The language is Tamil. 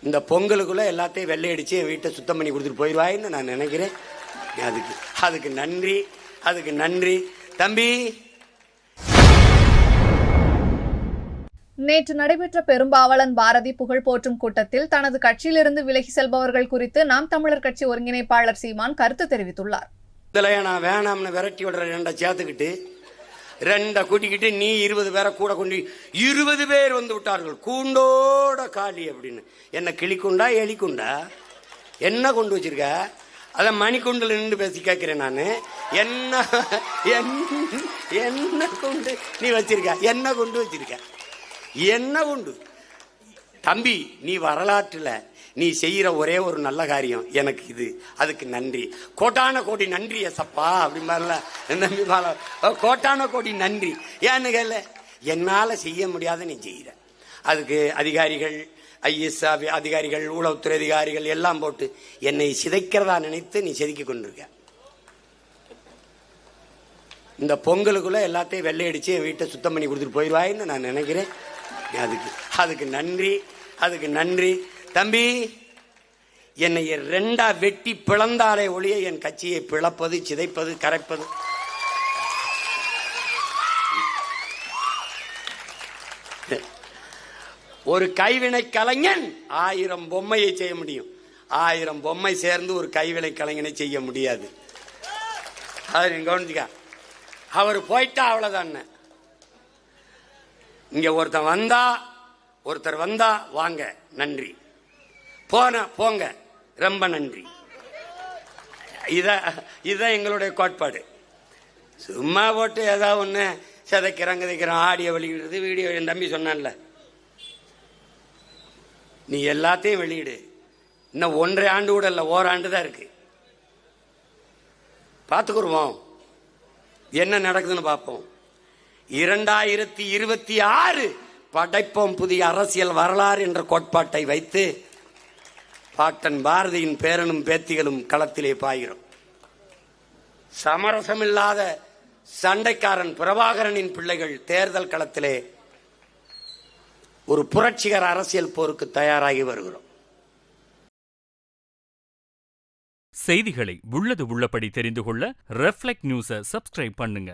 இந்த பொங்கலுக்குள்ள எல்லாத்தையும் வெள்ளை அடிச்சு என் வீட்டை சுத்தம் பண்ணி கொடுத்துட்டு போயிடுவாயின்னு நான் நினைக்கிறேன். அதுக்கு நன்றி, அதுக்கு நன்றி தம்பி. நேற்று நடைபெற்ற பெரும்பாவளன் பாரதி புகழ் போற்றும் கூட்டத்தில் தனது கட்சியிலிருந்து விலகி செல்பவர்கள் குறித்து நாம் தமிழர் கட்சி ஒருங்கிணைப்பாளர் சீமான் கருத்து தெரிவித்துள்ளார். நான் வேணாம்னு விரட்டி விடுற ரெண்டை சேர்த்துக்கிட்டு ரெண்டை கூட்டிக்கிட்டு நீ 20 பேரை கூட கொண்டு 20 பேர் வந்து விட்டார்கள் கூண்டோட காலி அப்படின்னு. என்ன கிளிக்குண்டா எலிக்குண்டா என்ன கொண்டு வச்சிருக்க? அத மணிக்குண்டில் நின்று பேசி கேட்கிறேன் நான். என்ன என்ன கொண்டு நீ வச்சிருக்க? என்ன கொண்டு வச்சிருக்க? என்ன கொண்டு தம்பி? நீ வரலாற்றுல நீ செய்யற ஒரே ஒரு நல்ல காரியம் எனக்கு இது. அதுக்கு நன்றி, கோட்டான கோடி நன்றி எசப்பா அப்படிமாரில நம்பி கோட்டான கோடி நன்றி. ஏன்னு கேள்ல, என்னால செய்ய முடியாத நீ செய்யற. அதுக்கு அதிகாரிகள், ஐஎஸ் அதிகாரிகள், உளவுத்துறை அதிகாரிகள் எல்லாம் போட்டு என்னை சிதைக்கிறதா நினைத்து நீ செதுக்கி கொண்டிருக்க. இந்த பொங்கலுக்குள்ள எல்லாத்தையும் வெள்ளை அடிச்சு என் வீட்டை சுத்தம் பண்ணி கொடுத்துட்டு போயிடுவாயின்னு நான் நினைக்கிறேன். அதுக்கு நன்றி, அதுக்கு நன்றி தம்பி. என்னை ரெண்டா வெட்டி பிளந்தாலே ஒழிய என் கட்சியை பிளப்பது, சிதைப்பது, கரைப்பது ஒரு கைவினை கலைஞன் 1000 பொம்மையை செய்ய முடியும். 1000 பொம்மை சேர்ந்து ஒரு கைவினை கலைஞனை செய்ய முடியாது. கவனிச்சுக்க. அவர் போயிட்டா அவ்வளவுதான். இங்க ஒருத்தர் வந்தா வாங்க நன்றி, போங்க ரொம்ப நன்றி. இதான் எங்களுடைய கோட்பாடு. சும்மா போட்டு ஏதாவது ஒண்ணு சிதைக்கிறோம் ஆடியோ வெளியிடுறது, வீடியோ. என் தம்பி சொன்னான்ல, நீ எல்லாத்தையும் வெளியிடு. இன்னும் 1.5 ஆண்டு கூட இல்லை, ஓராண்டு தான் இருக்கு. பார்த்துக்குருவோம் என்ன நடக்குதுன்னு பார்ப்போம். 2026 படைப்போம் புதிய அரசியல் வரலாறு என்ற கோட்பாட்டை வைத்து பாட்டன் பாரதியின் பேரனும் பேத்திகளும் களத்திலே பாயிரும். சமரசமில்லாத சண்டைக்காரன் பிரபாகரனின் பிள்ளைகள் தேர்தல் களத்திலே ஒரு புரட்சிகர அரசியல் போருக்கு தயாராகி வருகிறோம். செய்திகளை உள்ளது உள்ளபடி தெரிந்து கொள்ள ரெஃப்ளெக்ட் நியூஸை சப்ஸ்கிரைப் பண்ணுங்க.